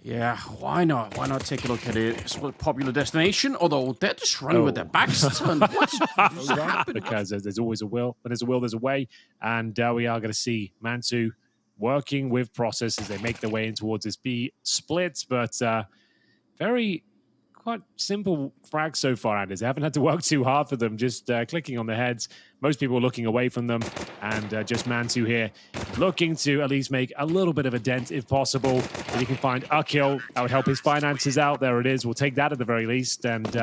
Yeah, why not? Why not take a look at it? It's a popular destination, although they're just running with their backs turned. What's happening? Because there's always a will. When there's a will, there's a way. And we are going to see Mantu working with Process as they make their way in towards this B split. But quite simple frags so far, Anders. They haven't had to work too hard for them, just clicking on the heads. Most people looking away from them, and just Mantu here looking to at least make a little bit of a dent if possible. If he can find a kill, that would help his finances out. There it is. We'll take that at the very least. And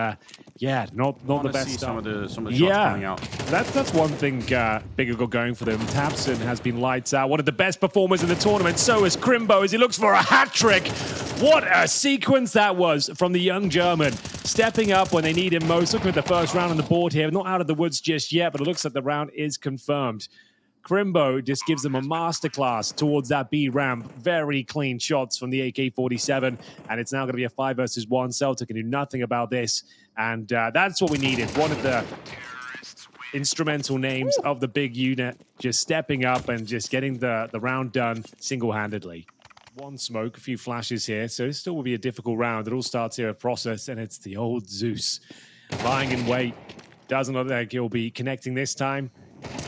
yeah, not the best some of the shots coming out. That's one thing Bigger got going for them. tabseN has been lights out. One of the best performers in the tournament. So is Crimbo as he looks for a hat trick. What a sequence that was from the young German. Stepping up when they need him most. Looking at the first round on the board here. Not out of the woods just yet, but it looks like the round is confirmed. Crimbo just gives them a masterclass towards that B ramp. Very clean shots from the AK-47, and it's now going to be a 5 versus 1. Celta can do nothing about this, and that's what we needed. One of the instrumental names of the big unit just stepping up and just getting the round done single-handedly. One smoke, a few flashes here, so it still will be a difficult round. It all starts here at Process, and it's the old Zeus lying in wait. Doesn't look like he'll be connecting this time.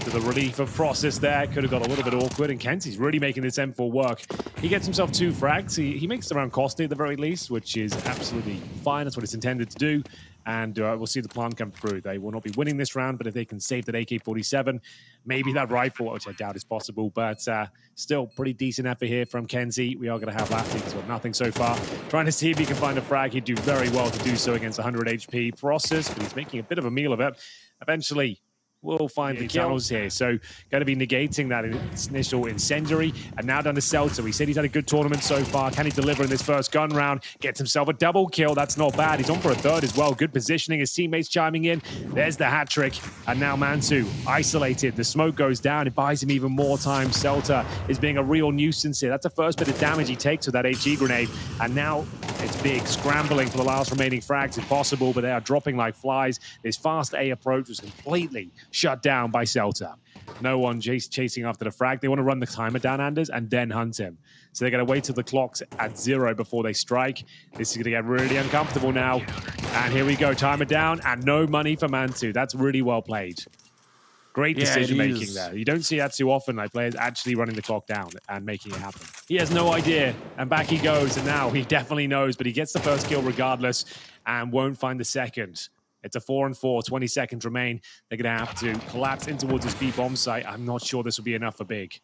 To the relief of Process there. Could have got a little bit awkward, and Kenzie's really making this M4 work. He gets himself 2 frags. He makes the round costly at the very least, which is absolutely fine. That's what it's intended to do. And we'll see the plan come through. They will not be winning this round, but if they can save that AK-47, maybe that rifle, which I doubt is possible, but still pretty decent effort here from Kenzie. We are going to have Lassie. He's got nothing so far. Trying to see if he can find a frag. He'd do very well to do so against 100 HP Process, but he's making a bit of a meal of it. Eventually, we'll find the channels here. So going to be negating that initial incendiary. And now down to Celta. We said he's had a good tournament so far. Can he deliver in this first gun round? Gets himself a double kill. That's not bad. He's on for a third as well. Good positioning. His teammates chiming in. There's the hat trick. And now Mantu isolated. The smoke goes down. It buys him even more time. Celta is being a real nuisance here. That's the first bit of damage he takes with that HE grenade. And now it's big. Scrambling for the last remaining frags if possible, but they are dropping like flies. This fast A approach was completely shut down by Celta. No one chasing after the frag. They want to run the timer down, Anders, and then hunt him. So they're going to wait till the clock's at 0 before they strike. This is going to get really uncomfortable now. And here we go. Timer down, and no money for Mantu. That's really well played. Great decision-making there. You don't see that too often, like players actually running the clock down and making it happen. He has no idea, and back he goes, and now he definitely knows, but he gets the first kill regardless and won't find the second. It's a 4-4, 20 seconds remain. They're going to have to collapse in towards this B bomb site. I'm not sure this will be enough for Big.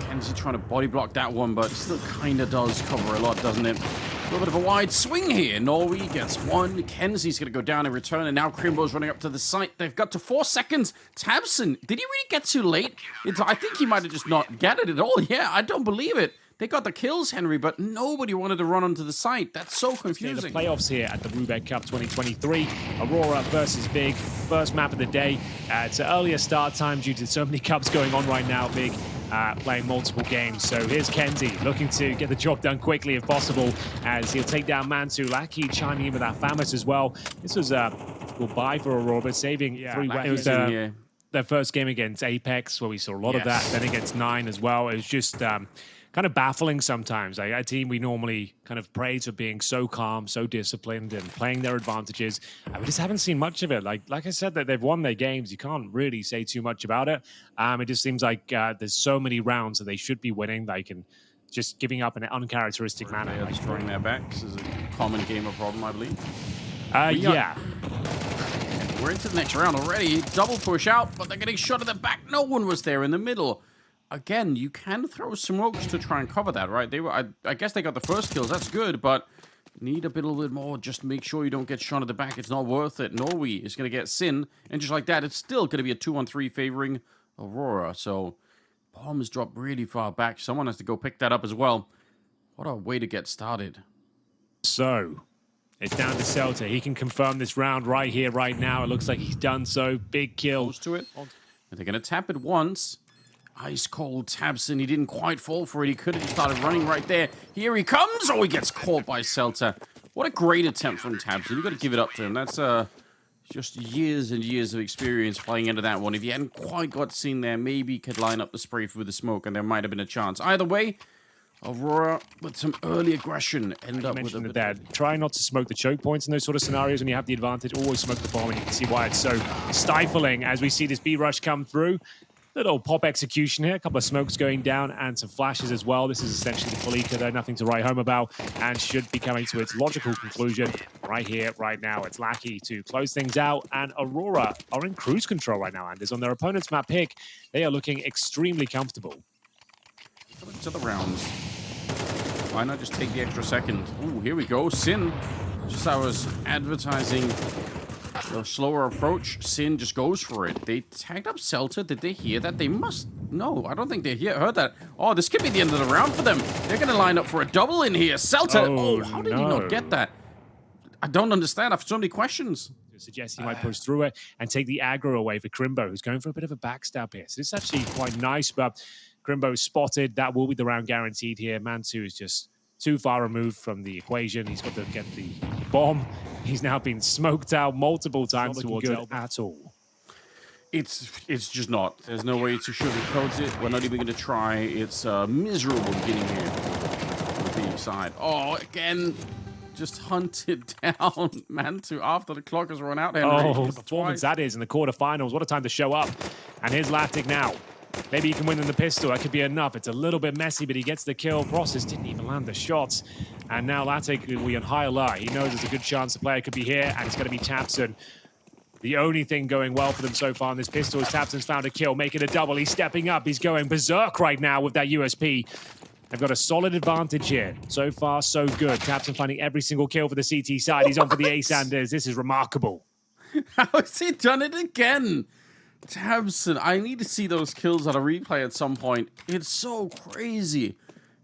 Kenzie trying to body block that one, but still kind of does cover a lot, doesn't it? A little bit of a wide swing here. Norway gets one. Kenzie's going to go down in return, and now Crimbo's running up to the site. They've got to 4 seconds. tabseN, did he really get too late? I think he might have just not get it at all. Yeah, I don't believe it. They got the kills, Henry, but nobody wanted to run onto the site. That's so confusing. The playoffs here at the Roobet Cup 2023. Aurora versus Big. First map of the day. It's an earlier start time due to so many cups going on right now. Big playing multiple games. So here's Kenzie looking to get the job done quickly if possible as he'll take down Mantu. Lackey chiming in with that Famas as well. This was a difficult buy for Aurora, but saving 3 weapons. It was their first game against Apex where we saw a lot of that. Then against 9 as well. It was just kind of baffling sometimes. Like a team we normally kind of praise for being so calm, so disciplined, and playing their advantages. And we just haven't seen much of it. Like I said, that they've won their games. You can't really say too much about it. It just seems like there's so many rounds that they should be winning. They can just giving up in an uncharacteristic manner. Like destroying their backs is a common gamer problem, I believe. Yeah. We're into the next round already. Double push out, but they're getting shot at the back. No one was there in the middle. Again, you can throw smokes to try and cover that, right? They were, I guess they got the first kills. That's good, but need a little bit more. Just make sure you don't get shot at the back. It's not worth it. Norway is going to get Sin, and just like that, it's still going to be a 2-on-3 favoring Aurora. So, bombs drop really far back. Someone has to go pick that up as well. What a way to get started. So, it's down to Celta. He can confirm this round right here, right now. It looks like he's done so. Big kill. Close to it. And they're going to tap it once. Ice cold tabseN. He didn't quite fall for it. He could have just started running right there. Here he comes. Oh, he gets caught by Celta. What a great attempt from tabseN. You've got to give it up to him. That's just years and years of experience playing into that one. If he hadn't quite got seen there, maybe he could line up the spray with the smoke and there might have been a chance. Either way, Aurora with some early aggression end up with a bit that. Try not to smoke the choke points in those sort of scenarios when you have the advantage. Always smoke the bomb, and you can see why it's so stifling as we see this B rush come through. Little pop execution here, a couple of smokes going down and some flashes as well. This is essentially the Kalika, though, nothing to write home about, and should be coming to its logical conclusion right here, right now. It's Lackey to close things out, and Aurora are in cruise control right now, Anders. On their opponent's map pick, they are looking extremely comfortable. coming to the rounds. Why not just take the extra second? Ooh, here we go. Sin, just I was advertising the slower approach, Sin just goes for it. They tagged up Celta. Did they hear that? They must. No, I don't think they heard that. Oh, this could be the end of the round for them. They're going to line up for a double in here. Celta. Oh, how did he not get that? I don't understand. I have so many questions. Suggest he might push through it and take the aggro away for Crimbo, who's going for a bit of a backstab here. So this is actually quite nice, but Crimbo spotted. That will be the round guaranteed here. Mantu is just too far removed from the equation. He's got to get the bomb. He's now been smoked out multiple times towards it at all. It's just not. There's no way to sugarcoat it. We're not even going to try. It's a miserable beginning here on the B side. Oh, again, just hunted down Mantu after the clock has run out. Henry. Oh, performance that is in the quarterfinals. What a time to show up. And here's Fnatic now. Maybe he can win in the pistol. That could be enough. It's a little bit messy, but he gets the kill. Process didn't even land the shots. And now Fnatic will be on high alert. He knows there's a good chance the player could be here, and it's going to be Tapson. The only thing going well for them so far in this pistol is Tapson's found a kill, making a double. He's stepping up. He's going berserk right now with that USP. They've got a solid advantage here. So far, so good. Tapson finding every single kill for the CT side. He's on for the ace, Anders. This is remarkable. How has he done it again? Tabson, I need to see those kills on a replay at some point. It's so crazy.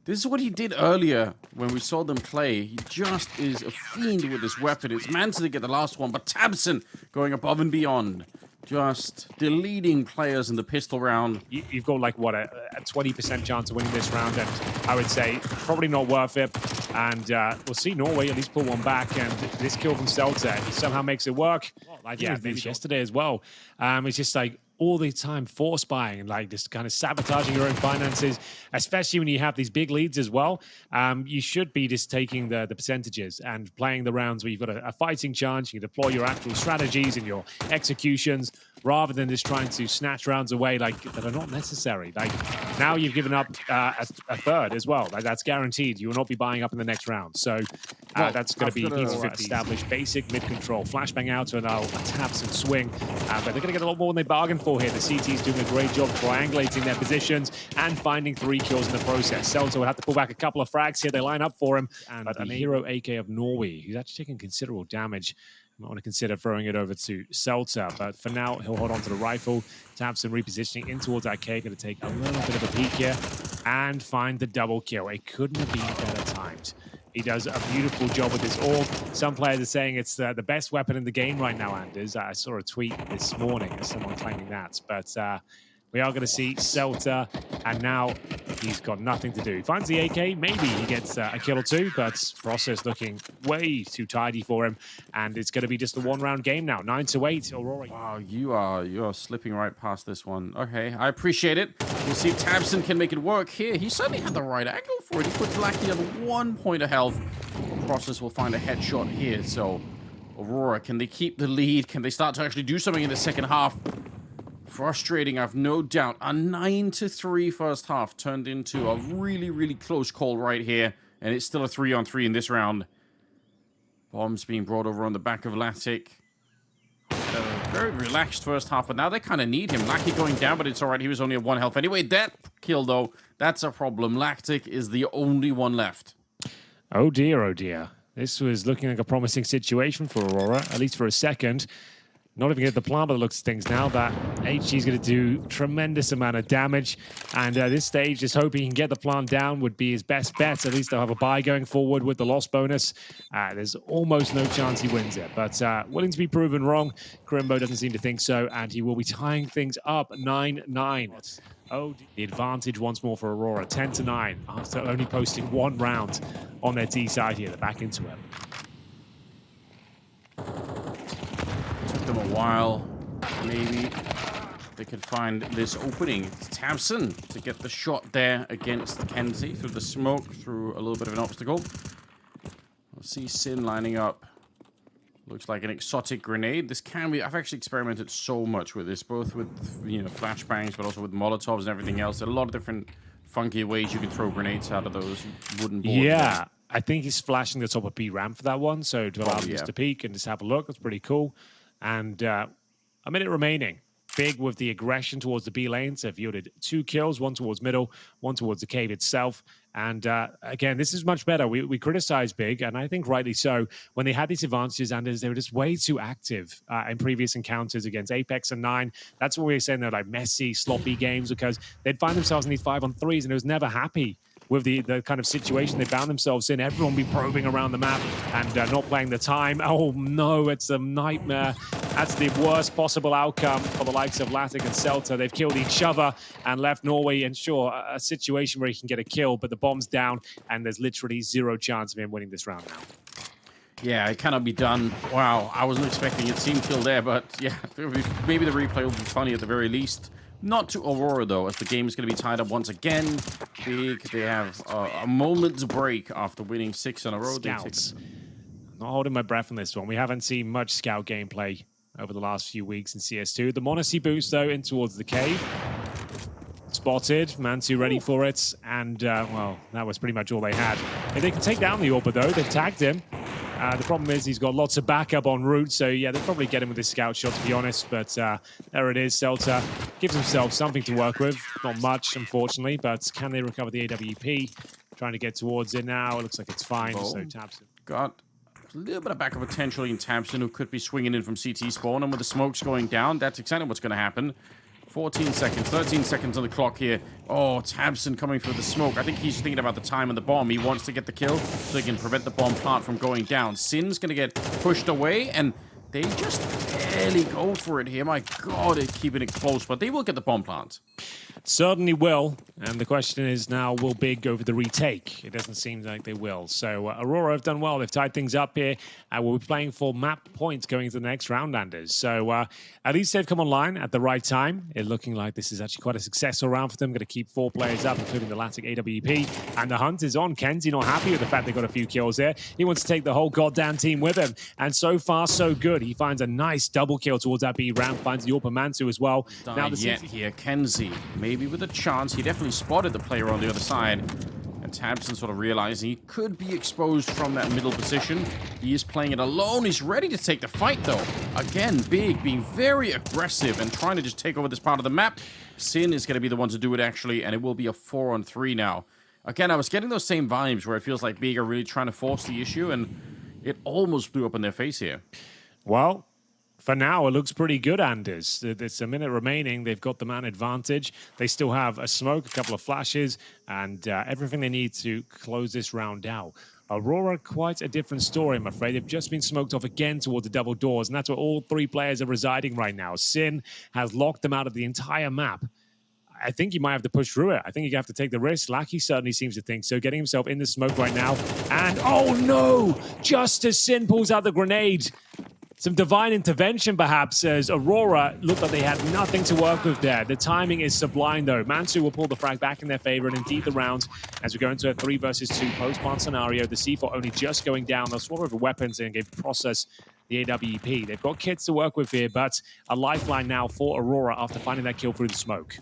This is what he did earlier when we saw them play. He just is a fiend with this weapon. It's Manson to get the last one, but Tabson going above and beyond. Just deleting players in the pistol round. You've got like, what, a 20% chance of winning this round, and I would say probably not worth it. And we'll see Norway at least pull one back, and this kill from Celta, he somehow makes it work. Like, yeah, maybe yesterday as well. It's just like all the time force buying and like this kind of sabotaging your own finances, especially when you have these big leads as well. You should be just taking the percentages and playing the rounds where you've got a fighting chance. You can deploy your actual strategies and your executions rather than just trying to snatch rounds away like that are not necessary. Like now you've given up a third as well. Like that's guaranteed. You will not be buying up in the next round. So that's going to be easy to establish. Basic mid control, flashbang out to a taps and swing. But they're going to get a lot more than they bargained for here. The CT's doing a great job triangulating their positions and finding 3 kills in the process. Celta will have to pull back a couple of frags here. They line up for him. But the hero AK of Norway, who's actually taking considerable damage. I want to consider throwing it over to Celta, but for now, he'll hold on to the rifle. Tapson repositioning in towards that K. Going to take a little bit of a peek here and find the double kill. It couldn't have been better timed. He does a beautiful job with this orb. Some players are saying it's the best weapon in the game right now, Anders. I saw a tweet this morning of someone claiming that, but we are going to see Celta, and now he's got nothing to do. He finds the AK, maybe he gets a kill or 2, but Process looking way too tidy for him, and it's going to be just a 1-round game now. 9-8, Aurora. Wow, you are slipping right past this one. Okay, I appreciate it. We'll see if Tabson can make it work here. He certainly had the right angle for it. He puts Lackey on 1 point of health. Process will find a headshot here, so Aurora, can they keep the lead? Can they start to actually do something in the second half? Frustrating, I've no doubt. A 9-3 first half turned into a really, really close call right here. And it's still a 3-on-3 in this round. Bombs being brought over on the back of Fnatic. Very relaxed first half, but now they kind of need him. Lackey going down, but it's all right. He was only at 1 health anyway. That kill, though, that's a problem. Lactic is the only one left. Oh, dear, oh, dear. This was looking like a promising situation for Aurora, at least for a second. Not even get the plant by the looks of things now. That HG is going to do tremendous amount of damage. And at this stage, just hoping he can get the plant down would be his best bet. At least they'll have a buy going forward with the loss bonus. There's almost no chance he wins it. But willing to be proven wrong. Crimbo doesn't seem to think so. And he will be tying things up 9-9. Oh, the advantage once more for Aurora. 10-9 after only posting 1 round on their T side here. They're back into it. Took them a while, maybe. they could find this opening. It's tabseN to get the shot there against Kenzie through the smoke, through a little bit of an obstacle. We'll see Sin lining up. Looks like an exotic grenade. This can be... I've actually experimented so much with this, both with, you know, flashbangs, but also with Molotovs and everything else. There are a lot of different funky ways you can throw grenades out of those wooden boards. Yeah, there. I think he's flashing the top of B ramp for that one, so to allow us to peek and just have a look. That's pretty cool. And a minute remaining. Big with the aggression towards the B lanes. They've yielded 2 kills, one towards middle, one towards the cave itself. And again, this is much better. We criticize Big, and I think rightly so, when they had these advantages, and they were just way too active in previous encounters against Apex and 9. That's what we were saying, they're like messy, sloppy games, because they'd find themselves in these 5-on-3s, and it was never happy with the kind of situation they found themselves in. Everyone be probing around the map and not playing the time. Oh no, it's a nightmare. That's the worst possible outcome for the likes of Fnatic and Celta. They've killed each other and left Norway in, sure, a situation where he can get a kill, but the bomb's down and there's literally 0 chance of him winning this round now. Yeah, it cannot be done. Wow, I wasn't expecting a team kill there, but yeah, maybe the replay will be funny at the very least. Not to Aurora, though, as the game is going to be tied up once again. Big, they have a moment's break after winning 6 in a row. Scouts. Not holding my breath on this one. We haven't seen much scout gameplay over the last few weeks in CS2. The Monacy boost, though, in towards the cave. Spotted, Mantu ready for it, and, well, that was pretty much all they had. If they can take down the Orba, though, they've tagged him. The problem is he's got lots of backup en route, so yeah, they'll probably get him with this scout shot, to be honest, but there it is. Celta gives himself something to work with. Not much, unfortunately, but can they recover the AWP? Trying to get towards it now. It looks like it's fine, so tabseN. Got a little bit of backup potentially in tabseN, who could be swinging in from CT spawn, and with the smokes going down, that's exactly what's going to happen. 14 seconds, 13 seconds on the clock here. Oh, tabseN coming through the smoke. I think he's thinking about the time and the bomb. He wants to get the kill so he can prevent the bomb plant from going down. Sin's going to get pushed away, and they just barely go for it here. My God, they're keeping it close, but they will get the bomb plant. Certainly will. And the question is now, will Big go for the retake? It doesn't seem like they will. So Aurora have done well. They've tied things up here. We'll be playing for map points going into the next round, Anders. So at least they've come online at the right time. It's looking like this is actually quite a successful round for them. Going to keep 4 players up, including the Fnatic AWP. And the hunt is on. Kenzie not happy with the fact they got a few kills there. He wants to take the whole goddamn team with him. And so far, so good. He finds a nice double kill towards that B ramp. Finds the Orpa Mantu as well. Now yet here, Kenzie, maybe with a chance. He definitely spotted the player on the other side. And tabseN sort of realizing he could be exposed from that middle position. He is playing it alone. He's ready to take the fight, though. Again, Big being very aggressive and trying to just take over this part of the map. Sin is going to be the one to do it, actually, and it will be a 4-on-3 now. Again, I was getting those same vibes where it feels like Big are really trying to force the issue, and it almost blew up in their face here. Well, for now, it looks pretty good, Anders. It's a minute remaining. They've got the man advantage. They still have a smoke, a couple of flashes, and everything they need to close this round out. Aurora, quite a different story, I'm afraid. They've just been smoked off again towards the double doors, and that's where all 3 players are residing right now. Sin has locked them out of the entire map. I think you might have to push through it. I think you have to take the risk. Lackey certainly seems to think so. Getting himself in the smoke right now. And, oh no! Just as Sin pulls out the grenade. Some divine intervention, perhaps, as Aurora looked like they had nothing to work with there. The timing is sublime, though. Mansu will pull the frag back in their favor, and indeed the round, as we go into a 3 versus 2 post-plant scenario. The C4 only just going down. They'll swap over weapons and process the AWP. They've got kits to work with here, but a lifeline now for Aurora after finding that kill through the smoke.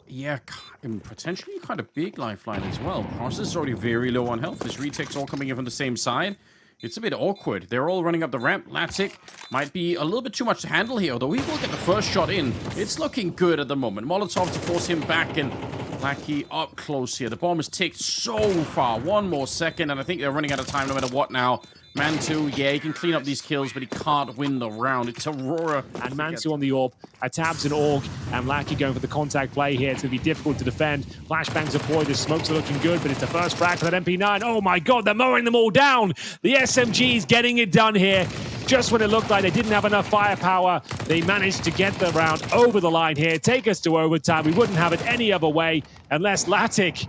Yeah, and potentially quite a big lifeline as well. Process is already very low on health. This retake's all coming in from the same side. It's a bit awkward. They're all running up the ramp. Fnatic might be a little bit too much to handle here, although he will get the first shot in. It's looking good at the moment. Molotov to force him back, and Lackey up close here. The bomb is ticked so far. 1 more second, and I think they're running out of time no matter what now. Mantu, yeah, he can clean up these kills, but he can't win the round. It's Aurora. And Mantu on the AWP. tabseN Org, and Lackey going for the contact play here. It's going to be difficult to defend. Flashbangs deployed. The smokes are looking good, but it's the first frag for that MP9. Oh my God, they're mowing them all down. The SMG's getting it done here. Just when it looked like they didn't have enough firepower, they managed to get the round over the line here, take us to overtime. We wouldn't have it any other way unless Fnatic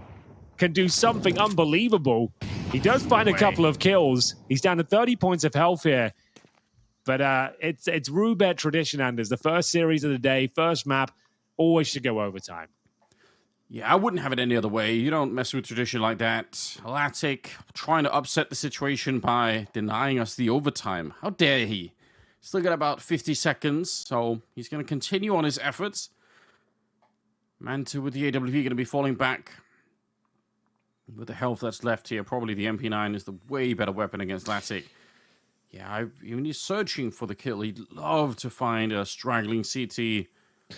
can do something unbelievable. He does find a couple of kills. He's down to 30 points of health here. But it's Roobet tradition, Anders. The first series of the day, first map, always should go overtime. Yeah, I wouldn't have it any other way. You don't mess with tradition like that. Fnatic trying to upset the situation by denying us the overtime. How dare he? Still got about 50 seconds, so he's going to continue on his efforts. Momenty with the AWP going to be falling back. With the health that's left here, probably the MP9 is the way better weapon against Fnatic. Yeah, when he's searching for the kill, he'd love to find a straggling CT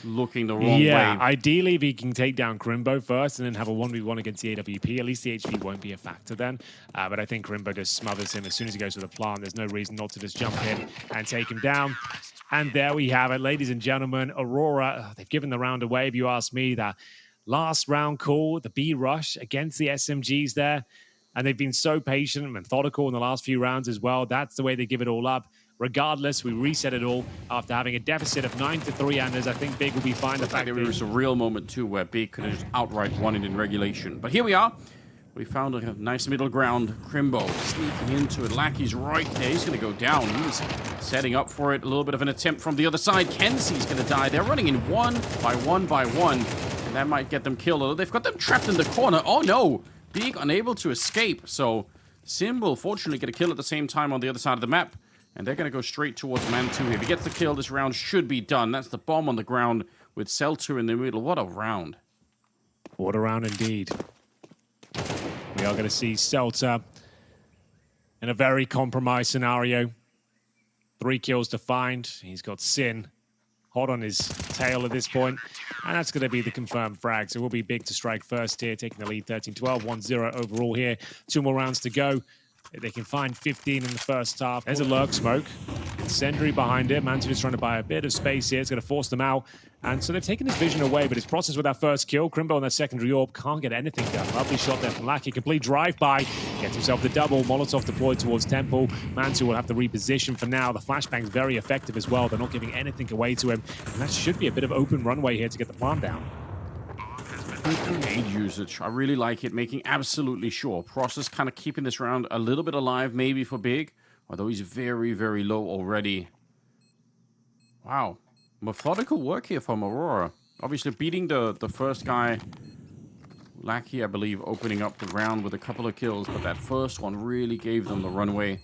looking the wrong way. Yeah, ideally if he can take down Crimbo first and then have a 1v1 against the AWP, at least the HP won't be a factor then. But I think Crimbo just smothers him as soon as he goes to the plant. There's no reason not to just jump in and take him down. And there we have it, ladies and gentlemen. Aurora, they've given the round away, if you ask me. That last round call, the B rush against the SMGs there. And they've been so patient and methodical in the last few rounds as well. That's the way they give it all up. Regardless, we reset it all after having a deficit of 9-3, Anders. I think Big will be fine. The fact there was a real moment, too, where Big could have just outright won it in regulation. But here we are. We found a nice middle ground. Crimbo sneaking into it. Lackey's right there. He's going to go down. He's setting up for it. A little bit of an attempt from the other side. Kenzie's going to die. They're running in one by one. And that might get them killed. Although they've got them trapped in the corner. Oh, no. Big unable to escape. So Symbol, fortunately, get a kill at the same time on the other side of the map. And they're going to go straight towards Man2. If he gets the kill, this round should be done. That's the bomb on the ground with Seltzer in the middle. What a round. What a round indeed. We are going to see Seltzer in a very compromised scenario. 3 kills to find. He's got Sin hot on his tail at this point. And that's going to be the confirmed frag. So it will be Big to strike first here, taking the lead 13-12, 1-0 overall here. 2 more rounds to go. They can find 15 in the first half. There's a lurk smoke. Sendry behind it. Mantu is trying to buy a bit of space here. It's going to force them out. And so they've taken his vision away, but it's processed with that first kill. Crimbo on that secondary orb can't get anything done. Lovely shot there from Lackey. Complete drive-by. Gets himself the double. Molotov deployed towards Temple. Mantu will have to reposition for now. The flashbang's very effective as well. They're not giving anything away to him. And that should be a bit of open runway here to get the plant down. Good grenade usage. I really like it, making absolutely sure. Process kind of keeping this round a little bit alive, maybe for Big, although he's very, very low already. Wow. Methodical work here from Aurora. Obviously beating the first guy. Lackey, I believe, opening up the round with a couple of kills, but that first one really gave them the runway.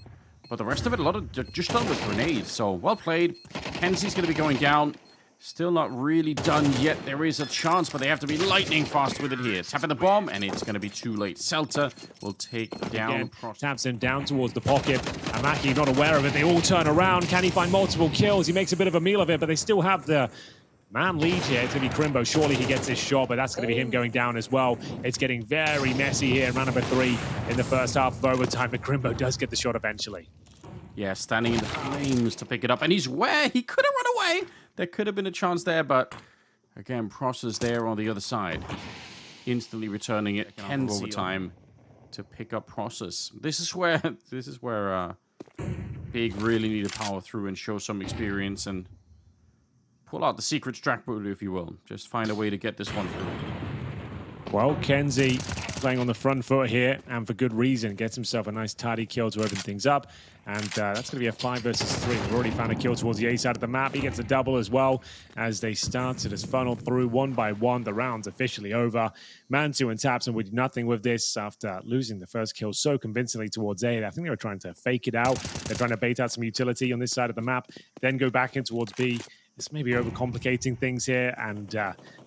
But the rest of it, just done with grenades. So, well played. Kenzie's going to be going down. Still not really done yet. There is a chance, but they have to be lightning fast with it here. Tapping the bomb, and it's going to be too late. Seltzer will take down. Taps him down towards the pocket. Amaki not aware of it. They all turn around. Can he find multiple kills? He makes a bit of a meal of it, but they still have the man lead here. It's going to be Crimbo. Surely he gets his shot, but that's going to be him going down as well. It's getting very messy here in round number 3 in the first half of overtime, but Crimbo does get the shot eventually. Yeah, standing in the flames to pick it up, and he's where? He could have run away. There could have been a chance there, but again, Prosser's there on the other side. Instantly returning it. Kenzie overtime to pick up Process. This is where Big really need to power through and show some experience and pull out the secret strat boot, if you will. Just find a way to get this one through. Well, Kenzie playing on the front foot here, and for good reason. Gets himself a nice tidy kill to open things up. And that's going to be a 5 versus 3. We've already found a kill towards the A side of the map. He gets a double as well as they start to just funnel through one by one. The round's officially over. Man2 and Tapson would do nothing with this after losing the first kill so convincingly towards A. I think they were trying to fake it out. They're trying to bait out some utility on this side of the map, then go back in towards B. This may be overcomplicating things here, and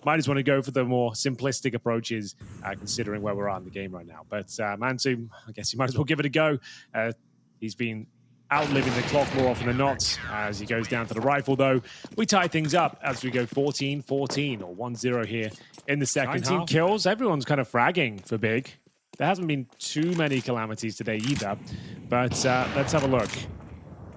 might just want to go for the more simplistic approaches, considering where we're at in the game right now. But Man2, I guess you might as well give it a go. He's been outliving the clock more often than not as he goes down to the rifle, though. We tie things up as we go 14-14 or 1-0 here in the second half. 19 kills. Everyone's kind of fragging for Big. There hasn't been too many calamities today either, but let's have a look.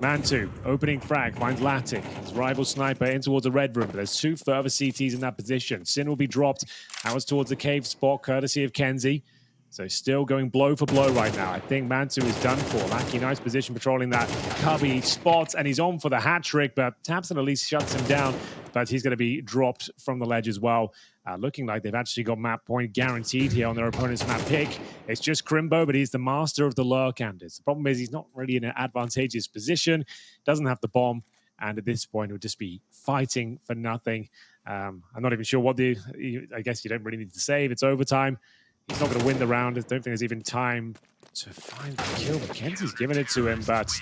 Man2, opening frag, finds Latic. His rival sniper in towards the red room, but there's 2 further CTs in that position. Sin will be dropped out towards the cave spot, courtesy of Kenzie. So still going blow for blow right now. I think Man2 is done for. Lackey, nice position patrolling that cubby spot, and he's on for the hat trick, but Tapson at least shuts him down. but he's going to be dropped from the ledge as well. Looking like they've actually got map point guaranteed here on their opponent's map pick. It's just Crimbo, but he's the master of the lurk, Anders. The problem is he's not really in an advantageous position, doesn't have the bomb, and at this point, he'll just be fighting for nothing. I'm not even sure what I guess you don't really need to save. It's overtime. He's not going to win the round. I don't think there's even time to find the kill. Mackenzie's giving it to him, but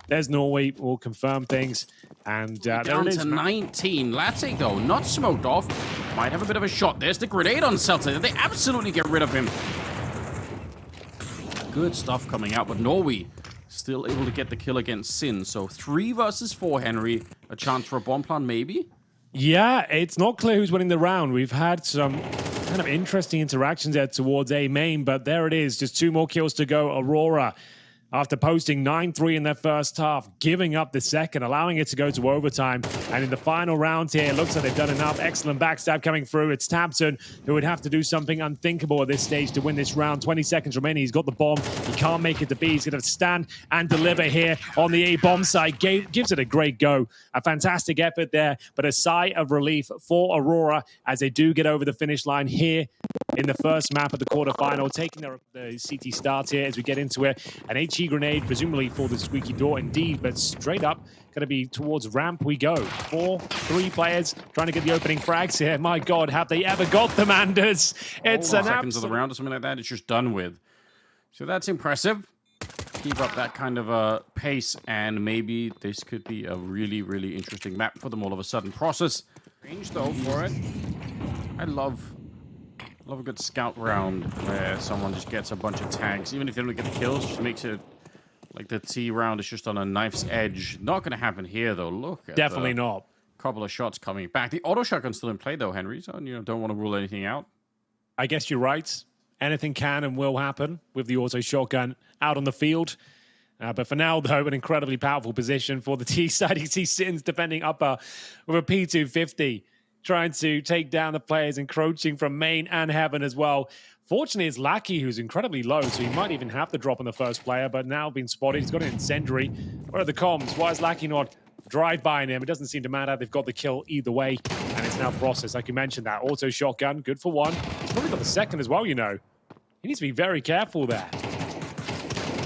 there's Norway. Will confirm things. And down there it is. to 19. Latte, though, not smoked off. Might have a bit of a shot. There's the grenade on Celtic. They absolutely get rid of him. Good stuff coming out, but Norway still able to get the kill against Sin. So 3 versus 4, Henry. A chance for a bomb plant, maybe? Yeah, it's not clear who's winning the round. We've had some kind of interesting interactions there towards A main, but there it is. Just 2 more kills to go. Aurora, after posting 9-3 in their first half, giving up the second, allowing it to go to overtime. And in the final round here, it looks like they've done enough. Excellent backstab coming through. It's Tabson who would have to do something unthinkable at this stage to win this round. 20 seconds remaining. He's got the bomb. He can't make it to B. He's going to stand and deliver here on the A bomb side. Gives it a great go. A fantastic effort there, but a sigh of relief for Aurora as they do get over the finish line here in the first map of the quarterfinal, taking the CT start here as we get into it. An HE grenade, presumably for the squeaky door indeed, but straight up, going to be towards ramp we go. 3 players trying to get the opening frags here. My God, have they ever got them, Anders? It's an seconds of the round or something like that. It's just done with. So that's impressive. Keep up that kind of a pace, and maybe this could be a really, really interesting map for them all of a sudden. Process. Range, though, for it. I love a good scout round where someone just gets a bunch of tags. Even if they don't get the kills, just makes it like the T round is just on a knife's edge. Not going to happen here, though. Look at definitely not. Couple of shots coming back. The auto shotgun's still in play, though, Henry. So, don't want to rule anything out. I guess you're right. Anything can and will happen with the auto shotgun out on the field. But for now, though, an incredibly powerful position for the T side. You see Sins defending upper with a P250. Trying to take down the players, encroaching from main and heaven as well. Fortunately, it's Lackey who's incredibly low, so he might even have to drop on the first player, but now being spotted. He's got an incendiary. Where are the comms? Why is Lackey not drive-bying him? It doesn't seem to matter. They've got the kill either way, and it's now processed. Like you mentioned, that auto shotgun, good for 1. He's probably got the second as well, He needs to be very careful there.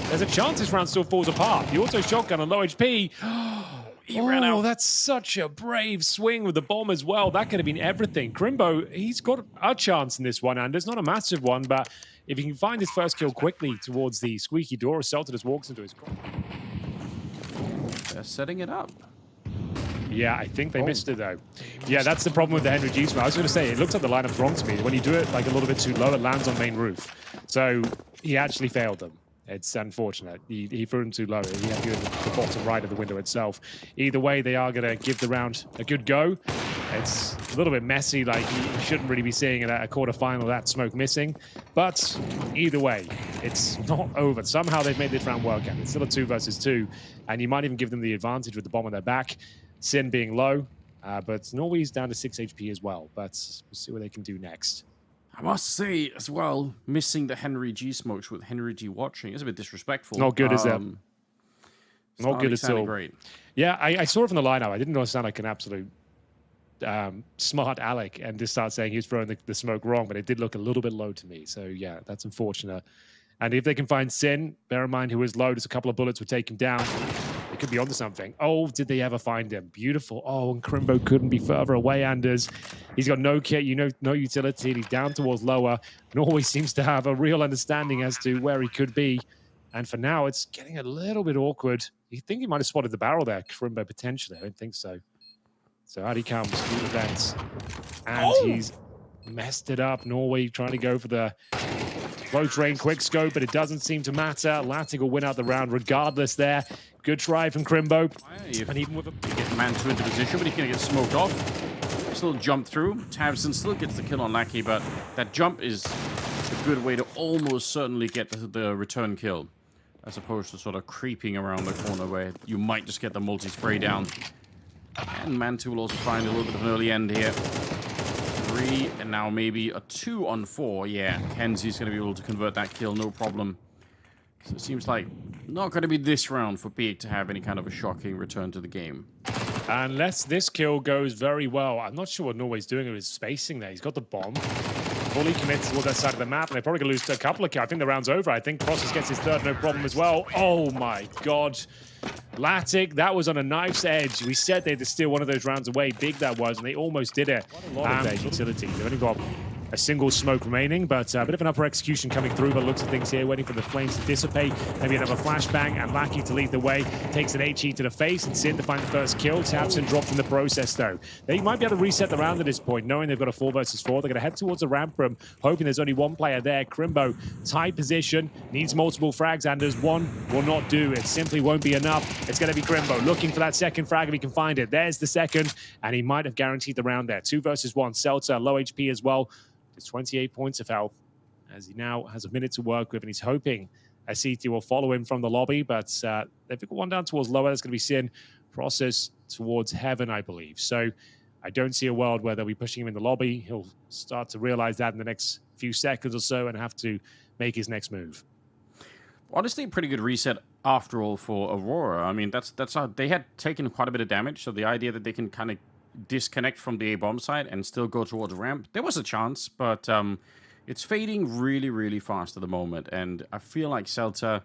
There's a chance this round still falls apart. The auto shotgun on low HP. He ran out. That's such a brave swing with the bomb as well. That could have been everything. Crimbo, he's got a chance in this one, and it's not a massive one, but if he can find his first kill quickly towards the squeaky door, Celta just walks into his cross. They're setting it up. Yeah, I think they missed it, though. Yeah, that's the problem with the Henry G smoke. I was going to say, it looks like the lineup's wrong to me. When you do it like a little bit too low, it lands on main roof. So he actually failed them. It's unfortunate. He threw him too low. He had to go in the bottom right of the window itself. Either way, they are going to give the round a good go. It's a little bit messy, like you shouldn't really be seeing it at a quarterfinal, that smoke missing. But either way, it's not over. Somehow they've made this round work out. It's still a 2 versus 2, and you might even give them the advantage with the bomb on their back. Sin being low, but Norway's down to 6 HP as well. But we'll see what they can do next. I must say, as well, missing the Henry G smokes with Henry G watching is a bit disrespectful. Not good, is it? Not good at all. Great. Yeah, I saw it from the lineup. I didn't know it sound like an absolute smart Alec and just start saying he was throwing the smoke wrong, but it did look a little bit low to me. So, yeah, that's unfortunate. And if they can find Sin, bear in mind who is low, just a couple of bullets would take him down. They could be onto something. Oh, did they ever find him? Beautiful. Oh, and Crimbo couldn't be further away, Anders. He's got no kit, no utility. He's down towards lower. Norway seems to have a real understanding as to where he could be. And for now, it's getting a little bit awkward. You think he might have spotted the barrel there, Crimbo, potentially. I don't think so. So out he comes through the vents. And he's messed it up. Norway trying to go for the close range quick scope, but it doesn't seem to matter. Latic will win out the round regardless there. Good try from Crimbo. And even with a get man to into position, but he's going to get smoked off. Still jump through. Tabson still gets the kill on Lackey, but that jump is a good way to almost certainly get the return kill, as opposed to sort of creeping around the corner where you might just get the multi-spray down. And Mantu will also find a little bit of an early end here. 3, and now maybe a 2 on 4. Yeah, Kenzie's going to be able to convert that kill, no problem. So it seems like not going to be this round for Big to have any kind of a shocking return to the game. Unless this kill goes very well. I'm not sure what Norway's doing with his spacing there. He's got the bomb. Fully committed towards that side of the map, and they're probably going to lose a couple of kills. I think the round's over. I think Process gets his third, no problem as well. Oh my god. Latic, that was on a knife's edge. We said they'd steal one of those rounds away. Big that was, and they almost did it. What a lot of their utility. They've only got a single smoke remaining, but a bit of an upper execution coming through, but looks at things here, waiting for the flames to dissipate. Maybe another flashbang, and Lackey to lead the way. Takes an HE to the face, and Sin to find the first kill. Tabson dropped in the process, though. They might be able to reset the round at this point, knowing they've got a 4 versus 4. They're going to head towards the ramp room, hoping there's only one player there. Crimbo, tight position, needs multiple frags, and as one will not do. It simply won't be enough. It's going to be Crimbo looking for that second frag if he can find it. There's the second, and he might have guaranteed the round there. 2 versus 1. Seltzer, low HP as well. 28 points of health as he now has a minute to work with, and he's hoping Asiti will follow him from the lobby, but they've got one down towards lower. That's going to be Sin. Process towards heaven, I believe. So I don't see a world where they'll be pushing him in the lobby. He'll start to realize that in the next few seconds or so and have to make his next move. Honestly, a pretty good reset after all for Aurora. I mean, that's how they had taken quite a bit of damage, so the idea that they can kind of disconnect from the A-bomb side and still go towards ramp, there was a chance, but it's fading really, really fast at the moment, and I feel like Celta,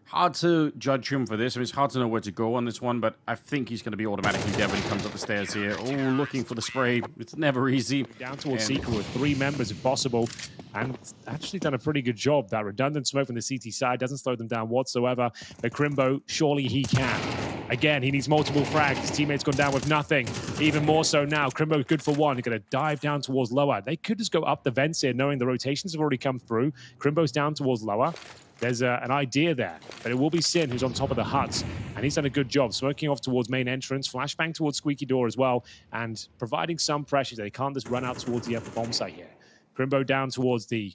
hard to judge him for this. I mean, it's hard to know where to go on this one, but I think he's going to be automatically dead when he comes up the stairs here. Oh, looking for the spray. It's never easy. Down towards Seeker with 3 members if possible, and actually done a pretty good job. That redundant smoke from the CT side doesn't slow them down whatsoever, but Crimbo, surely he can. Again, he needs multiple frags. His teammate's gone down with nothing. Even more so now. Crimbo good for 1. He's going to dive down towards lower. They could just go up the vents here, knowing the rotations have already come through. Crimbo's down towards lower. There's an idea there, but it will be Sin who's on top of the huts, and he's done a good job smoking off towards main entrance, flashbang towards Squeaky Door as well, and providing some pressure. They can't just run out towards the upper bomb site here. Crimbo down towards the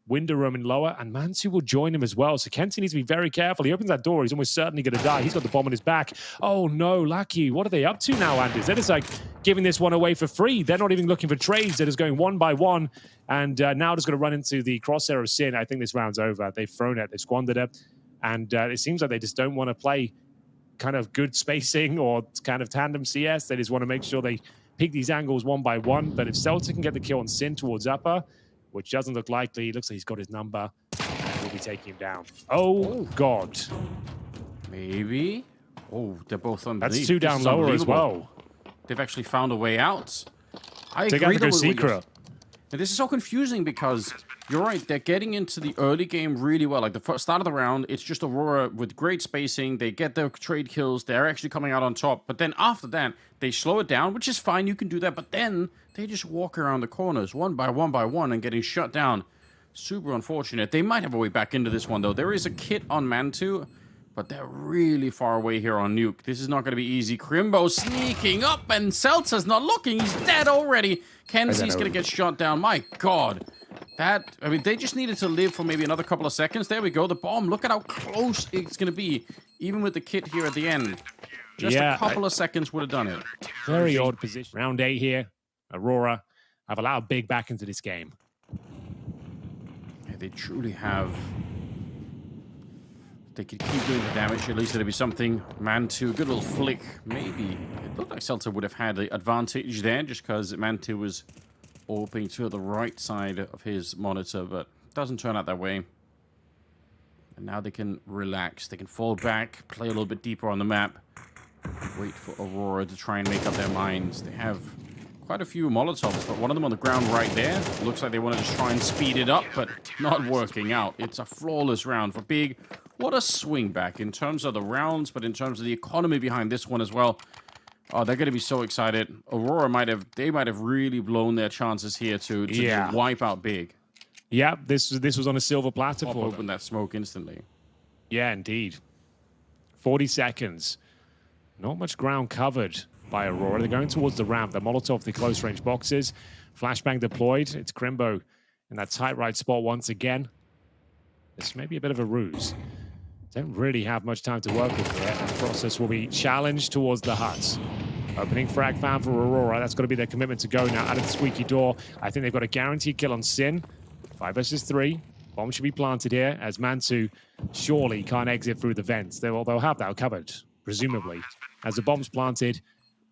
window room in lower, and Mansu will join him as well. So Kenty needs to be very careful. He opens that door, he's almost certainly going to die. He's got the bomb on his back. Oh no, Lucky. What are they up to now, Anders? They're just like giving this one away for free. They're not even looking for trades. They're just going one by one, and now just going to run into the crosshair of Sin. I think this round's over. They've thrown it, they've squandered it, and it seems like they just don't want to play kind of good spacing or kind of tandem CS. They just want to make sure they pick these angles one by one. But if Celtic can get the kill on Sin towards upper, which doesn't look likely. Looks like he's got his number, and we'll be taking him down. Oh, God. Maybe. Oh, they're both underneath. That's 2 down lower as well. They've actually found a way out. I Take agree out the secret. And this is so confusing because you're right. They're getting into the early game really well. Like the first start of the round, it's just Aurora with great spacing. They get their trade kills. They're actually coming out on top. But then after that, they slow it down, which is fine. You can do that. But then they just walk around the corners one by one and getting shut down. Super unfortunate. They might have a way back into this one, though. There is a kit on Mantu, but they're really far away here on Nuke. This is not going to be easy. Crimbo sneaking up, and Celta's not looking. He's dead already. Kenzie's going to get shot down. My God. I mean, they just needed to live for maybe another couple of seconds. There we go. The bomb. Look at how close it's going to be, even with the kit here at the end. Just a couple of seconds would have done it. Very odd position. Round 8 here. Aurora have allowed Big back into this game. Yeah, they truly have. They could keep doing the damage. At least it'll be something. Mantu, good little flick. Maybe. It looked like Celta would have had the advantage there just because Mantu was opening to the right side of his monitor, but it doesn't turn out that way. And now they can relax. They can fall back, play a little bit deeper on the map. Wait for Aurora to try and make up their minds. They have quite a few Molotovs, but one of them on the ground right there. Looks like they wanted to try and speed it up, but not working out. It's a flawless round for Big. What a swing back in terms of the rounds, but in terms of the economy behind this one as well. Oh, they're going to be so excited. Aurora might have really blown their chances here to just wipe out Big. Yeah, this was on a silver platter Pop for them. open that smoke instantly. Yeah, indeed. 40 seconds. Not much ground covered by Aurora. They're going towards the ramp. They're Molotov the close range boxes. Flashbang deployed. It's Crimbo in that tight right spot once again. This may be a bit of a ruse. Don't really have much time to work with here. The process will be challenged towards the huts. Opening frag fan for Aurora. That's got to be their commitment to go now. Out of the squeaky door. I think they've got a guaranteed kill on Sin. 5 versus 3. Bomb should be planted here as Mansu surely can't exit through the vents. They'll have that covered, presumably. As the bomb's planted,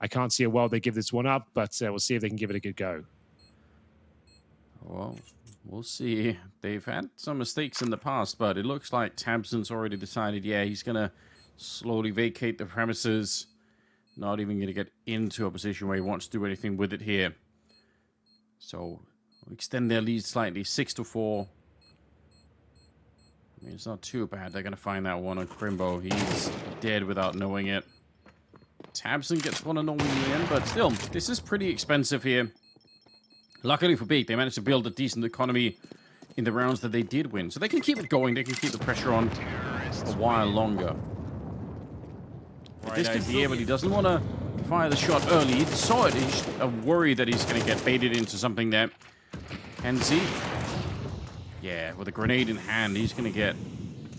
I can't see a world they give this one up, but we'll see if they can give it a good go. Well, we'll see. They've had some mistakes in the past, but it looks like tabseN's already decided, yeah, he's going to slowly vacate the premises. Not even going to get into a position where he wants to do anything with it here. So, extend their lead slightly, 6-4. I mean, it's not too bad. They're going to find that one on Crimbo. He's dead without knowing it. tabseN gets one unknowingly in, but still, this is pretty expensive here. Luckily for Big, they managed to build a decent economy in the rounds that they did win. So they can keep it going. They can keep the pressure on a while longer. Right idea, but he doesn't want to fire the shot early. He saw it. He's worried that he's going to get baited into something there. Ence, yeah, with a grenade in hand, he's going to get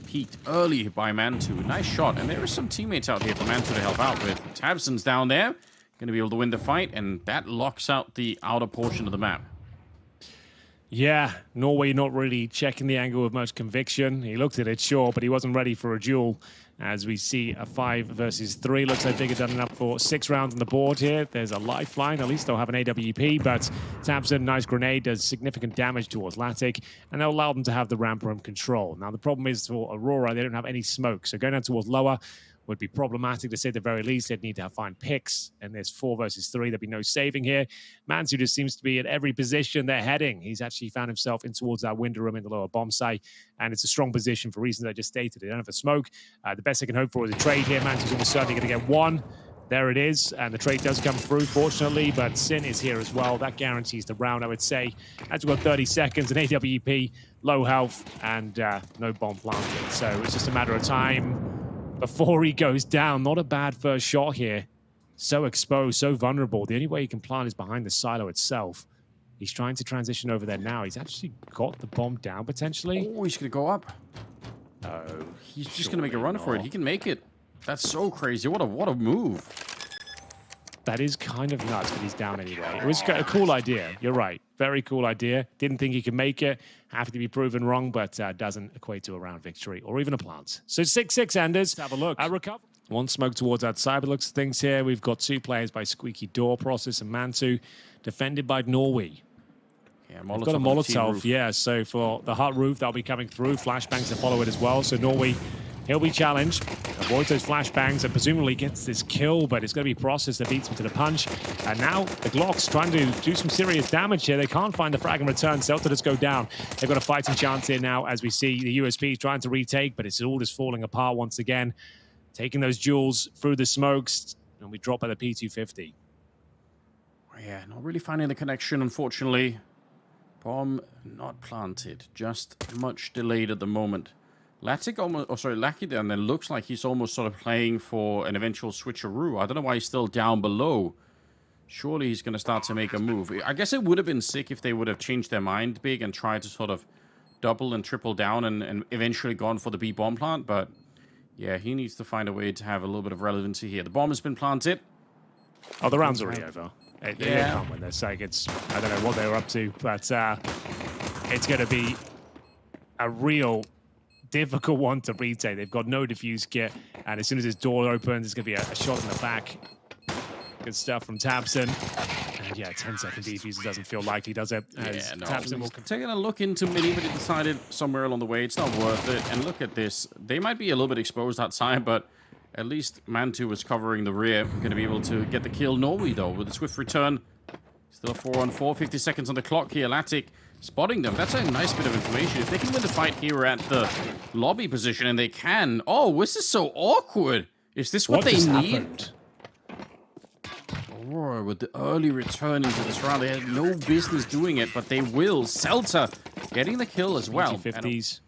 peeked early by Mantu. Nice shot. And there are some teammates out here for Mantu to help out with. tabseN's down there. Going to be able to win the fight, and that locks out the outer portion of the map. Yeah, Norway not really checking the angle with much conviction. He looked at it, sure, but he wasn't ready for a duel. As we see a 5 versus 3. Looks like Big have done enough for 6 rounds on the board here. There's a lifeline. At least they'll have an AWP, but tabseN, nice grenade, does significant damage towards Fnatic, and they'll allow them to have the ramp room control. Now, the problem is for Aurora, they don't have any smoke, so going down towards lower would be problematic to say at the very least. They'd need to find picks, and there's 4 versus 3. There'd be no saving here. Mantu just seems to be at every position they're heading. He's actually found himself in towards that window room in the lower bomb site, and it's a strong position for reasons I just stated. They don't have a smoke. The best they can hope for is a trade here. Mantu's almost certainly going to get one. There it is, and the trade does come through, fortunately, but Sin is here as well. That guarantees the round, I would say. As we've got 30 seconds, an AWP, low health, and no bomb planted. So it's just a matter of time before he goes down. Not a bad first shot here. So exposed, so vulnerable. The only way he can plant is behind the silo itself. He's trying to transition over there now. He's actually got the bomb down, potentially. Oh, he's going to go up. No. He's just going to make a run for it. He can make it. That's so crazy. What a move. That is kind of nuts, but he's down anyway. It was a cool idea. You're right. Very cool idea. Didn't think he could make it. Happy to be proven wrong, but doesn't equate to a round victory or even a plant. So 6-6 Anders. Have a look. Recover. One smoke towards outside. But looks at things here. We've got 2 players by Squeaky Door, Process and Mantu, defended by Norway. Yeah, We've got a Molotov, yeah. So for the hut roof, that'll be coming through. Flashbangs to follow it as well. So Norway, he'll be challenged. Avoids those flashbangs and presumably gets this kill, but it's going to be Process that beats him to the punch. And now the Glocks trying to do some serious damage here. They can't find the frag and return. Celta just go down. They've got a fighting chance here now as we see the USP trying to retake, but it's all just falling apart once again. Taking those jewels through the smokes, and we drop by the P250. Yeah, not really finding the connection, unfortunately. Bomb not planted, just much delayed at the moment. Latic almost, Lackey down there looks like he's almost sort of playing for an eventual switcheroo. I don't know why he's still down below. Surely he's going to start to make a move. I guess it would have been sick if they would have changed their mind Big and tried to sort of double and triple down and eventually gone for the B bomb plant. But yeah, he needs to find a way to have a little bit of relevancy here. The bomb has been planted. Oh, the round's already over. They can't win this. Like, I don't know what they were up to, but it's going to be a real difficult one to retake. They've got no defuse kit, and as soon as this door opens, it's going to be a shot in the back. Good stuff from tabseN. And yeah, 10-second defuse doesn't feel likely, does it? As tabseN will taking a look into Mini, but he decided somewhere along the way it's not worth it. And look at this. They might be a little bit exposed outside, but at least Mantu was covering the rear. Going to be able to get the kill. Norway, though, with a swift return. Still 4-on-4, 50 seconds on the clock here. Latic spotting them. That's a nice bit of information. If they can win the fight here at the lobby position, and they can. Oh, this is so awkward. Is this what they need? Aurora with the early return into this round. They had no business doing it, but they will. Celta getting the kill as well. PT50s.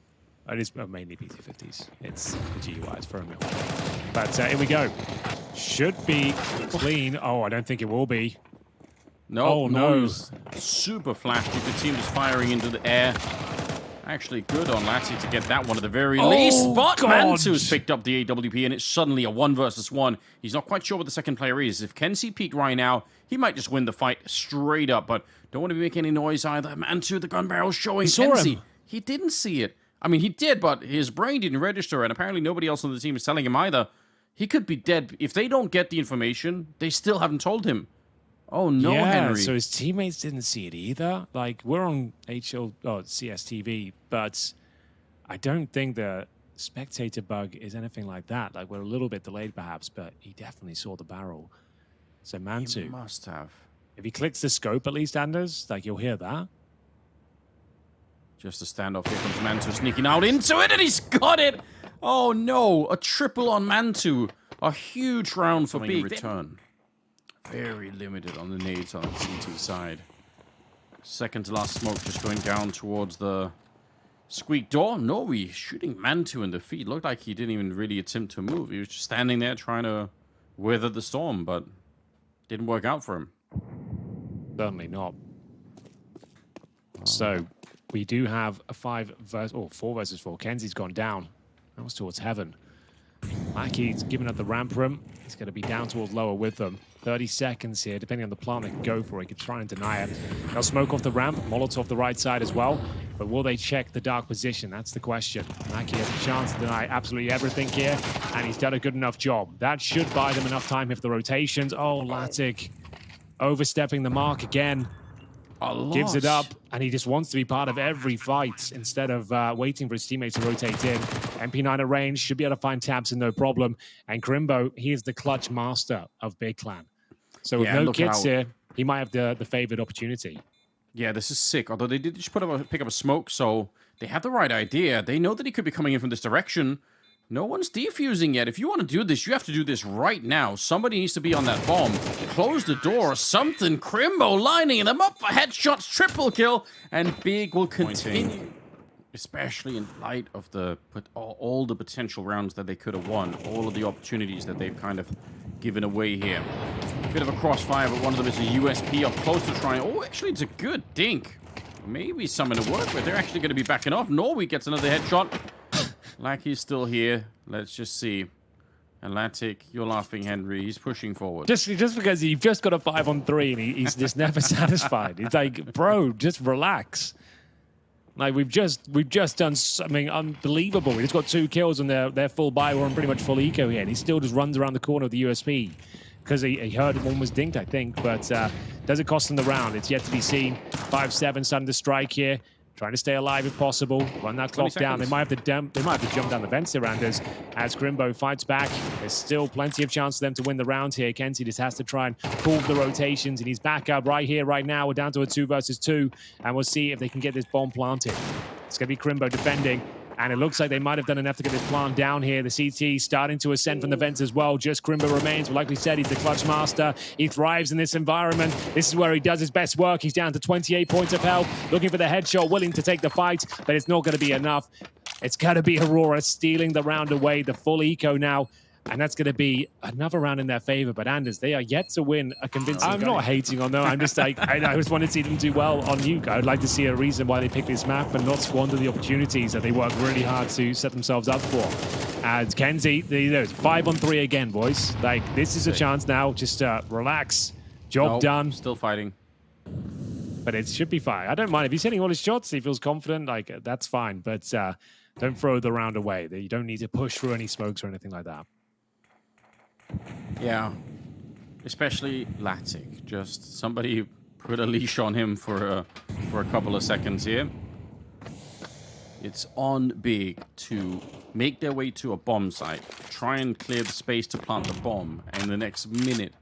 It is mainly PT50s. It's the GUIs for a minute. But here we go. Should be clean. Oh, I don't think it will be. No, no. Super flashy. The team is firing into the air. Actually good on Latty to get that one at the very least. But Mantu's picked up the AWP, and it's suddenly a 1 versus 1. He's not quite sure what the second player is. If Kenzie peeked right now, he might just win the fight straight up, but don't want to be making any noise either. Mantu, the gun barrel showing Kenzie. He didn't see it. I mean, he did, but his brain didn't register, and apparently nobody else on the team is telling him either. He could be dead. If they don't get the information, they still haven't told him. Oh, no, yeah, Henry. So his teammates didn't see it either. Like, we're on CSTV, but I don't think the spectator bug is anything like that. Like, we're a little bit delayed, perhaps, but he definitely saw the barrel. So, Mantu. He must have. If he clicks the scope, at least, Anders, like, you'll hear that. Just a standoff. Here comes Mantu sneaking out into it, and he's got it! Oh, no. A triple on Mantu. A huge round for Big. Return. Very limited on the nades on the CT side. Second to last smoke just going down towards the squeak door. Novi shooting Mantu in the feet. Looked like he didn't even really attempt to move. He was just standing there trying to weather the storm, but didn't work out for him. Certainly not. So we do have a 4 versus 4. Kenzie's gone down. That was towards heaven. Mackey's giving up the ramp room. He's going to be down towards lower with them. 30 seconds here, depending on the plan they can go for. He could try and deny it. They'll smoke off the ramp, Molotov the right side as well. But will they check the dark position? That's the question. Mackey has a chance to deny absolutely everything here, and he's done a good enough job. That should buy them enough time if the rotations. Oh, Latic overstepping the mark again. Gives it up, and he just wants to be part of every fight instead of waiting for his teammates to rotate in. MP9 at range, should be able to find tabs and no problem. And Crimbo, he is the clutch master of Big Clan. So with no kits here, he might have the favored opportunity. Yeah, this is sick. Although they did just pick up a smoke, so they have the right idea. They know that he could be coming in from this direction. No one's defusing yet. If you want to do this, you have to do this right now. Somebody needs to be on that bomb. Close the door or something. Crimbo lining them up for headshots, triple kill, and Big will continue. Especially in light of all the potential rounds that they could have won. All of the opportunities that they've kind of given away here. Bit of a crossfire, but one of them is a USP up close to trying. Oh, actually, it's a good dink. Maybe something to work with. They're actually going to be backing off. Norway gets another headshot. Lackey's still here. Let's just see. And Latic, you're laughing, Henry. He's pushing forward. Just because you've just got a 5-on-3 and he's just never satisfied. It's like, bro, just relax. Like, we've just done something unbelievable. We just got 2 kills on their full buy. We're on pretty much full eco here. And he still just runs around the corner of the USP. Because he heard one was dinked, I think. But does it cost him the round? It's yet to be seen. 5-7 starting to strike here. Trying to stay alive if possible. Run that clock down. They might have to jump down the vents around us as Crimbo fights back. There's still plenty of chance for them to win the round here. Kenzie just has to try and pull the rotations, and he's back up right here, right now. We're down to a 2 versus 2, and we'll see if they can get this bomb planted. It's going to be Crimbo defending. And it looks like they might have done enough to get this plant down here. The CT starting to ascend from the vents as well. Just Crimbo remains. But like we said, he's the clutch master. He thrives in this environment. This is where he does his best work. He's down to 28 points of health. Looking for the headshot, willing to take the fight. But it's not going to be enough. It's going to be Aurora stealing the round away. The full eco now. And that's going to be another round in their favor. But Anders, they are yet to win a convincing game. I'm not hating on them. I'm just like, I just want to see them do well on Nuke. I'd like to see a reason why they pick this map and not squander the opportunities that they work really hard to set themselves up for. And Kenzie, it's 5-on-3 again, boys. Like, this is a chance now. Just relax. Job done. Still fighting. But it should be fine. I don't mind. If he's hitting all his shots, he feels confident, like, that's fine. But don't throw the round away. You don't need to push through any smokes or anything like that. Yeah, especially Latic. Just somebody put a leash on him for a couple of seconds here. It's on Big to make their way to a bomb site, try and clear the space to plant the bomb, and the next minute,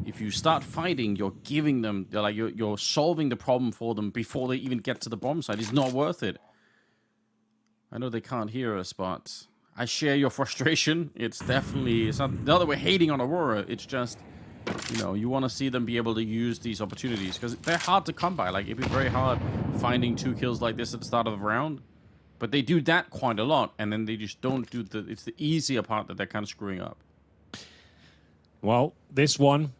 if you start fighting, you're giving them, you're solving the problem for them before they even get to the bomb site. It's not worth it. I know they can't hear us, but I share your frustration. It's definitely, it's not that we're hating on Aurora. It's just, you want to see them be able to use these opportunities because they're hard to come by. Like, it'd be very hard finding 2 kills like this at the start of the round. But they do that quite a lot, and then they just don't do it's the easier part that they're kind of screwing up. Well, this one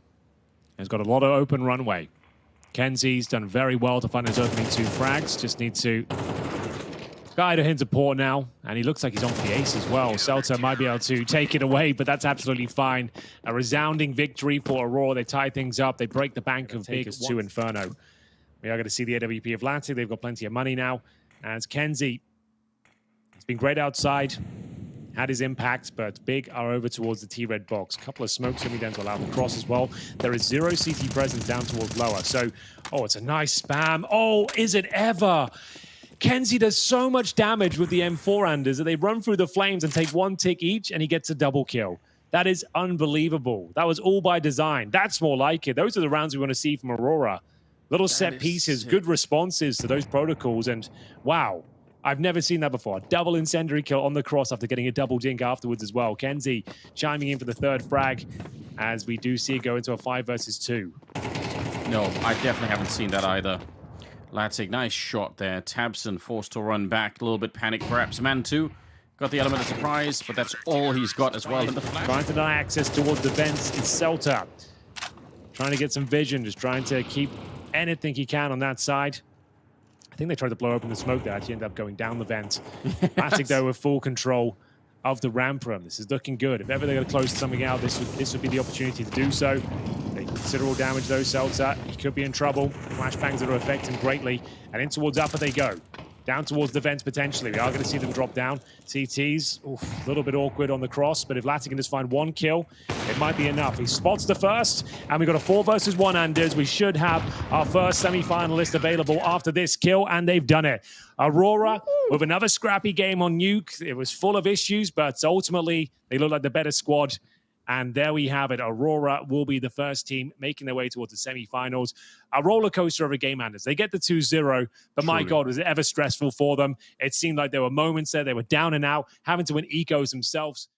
has got a lot of open runway. Kenzie's done very well to find his opening 2 frags. Just need to guide him to port now, and he looks like he's on for the ace as well. Celta might be able to take it away, but that's absolutely fine. A resounding victory for Aurora. They tie things up. They break the bank of Big to Inferno. We are going to see the AWP of Latic. They've got plenty of money now. As Kenzie, it's been great outside. had his impact, but Big are over towards the T-Red box. Couple of smokes coming down to allow the cross as well. There is 0 CT presence down towards lower. So, oh, it's a nice spam. Oh, is it ever? Kenzie does so much damage with the M4-anders that they run through the flames and take 1 tick each, and he gets a double kill. That is unbelievable. That was all by design. That's more like it. Those are the rounds we want to see from Aurora. Little set pieces, good responses to those protocols, and wow. I've never seen that before. Double incendiary kill on the cross after getting a double dink afterwards as well. Kenzie chiming in for the 3rd frag as we do see it go into a 5 versus 2. No, I definitely haven't seen that either. Latic, nice shot there. Tabson forced to run back. A little bit panic, perhaps. Man 2 got the element of surprise, but that's all he's got as well in the flash. Trying to deny access towards the vents is Celta. Trying to get some vision, just trying to keep anything he can on that side. I think they tried to blow open the smoke there. Actually ended up going down the vent. Fnatic, though, with full control of the ramp room. This is looking good. If ever they're going to close something out, this would be the opportunity to do so. They considerable damage, though, Celta. He could be in trouble. Flashbangs that are affect him greatly. And in towards upper they go. Down towards the vents, potentially. We are going to see them drop down. CTs, a little bit awkward on the cross, but if Latic can just find 1 kill, it might be enough. He spots the first, and we got a 4 versus 1 Anders. We should have our first semi-finalist available after this kill, and they've done it. Aurora with another scrappy game on Nuke. It was full of issues, but ultimately they look like the better squad. And there we have it. Aurora will be the first team making their way towards the semi-finals. A roller coaster of a game, Anders. They get the 2-0, but my God, was it ever stressful for them. It seemed like there were moments there. They were down and out, having to win ecos themselves.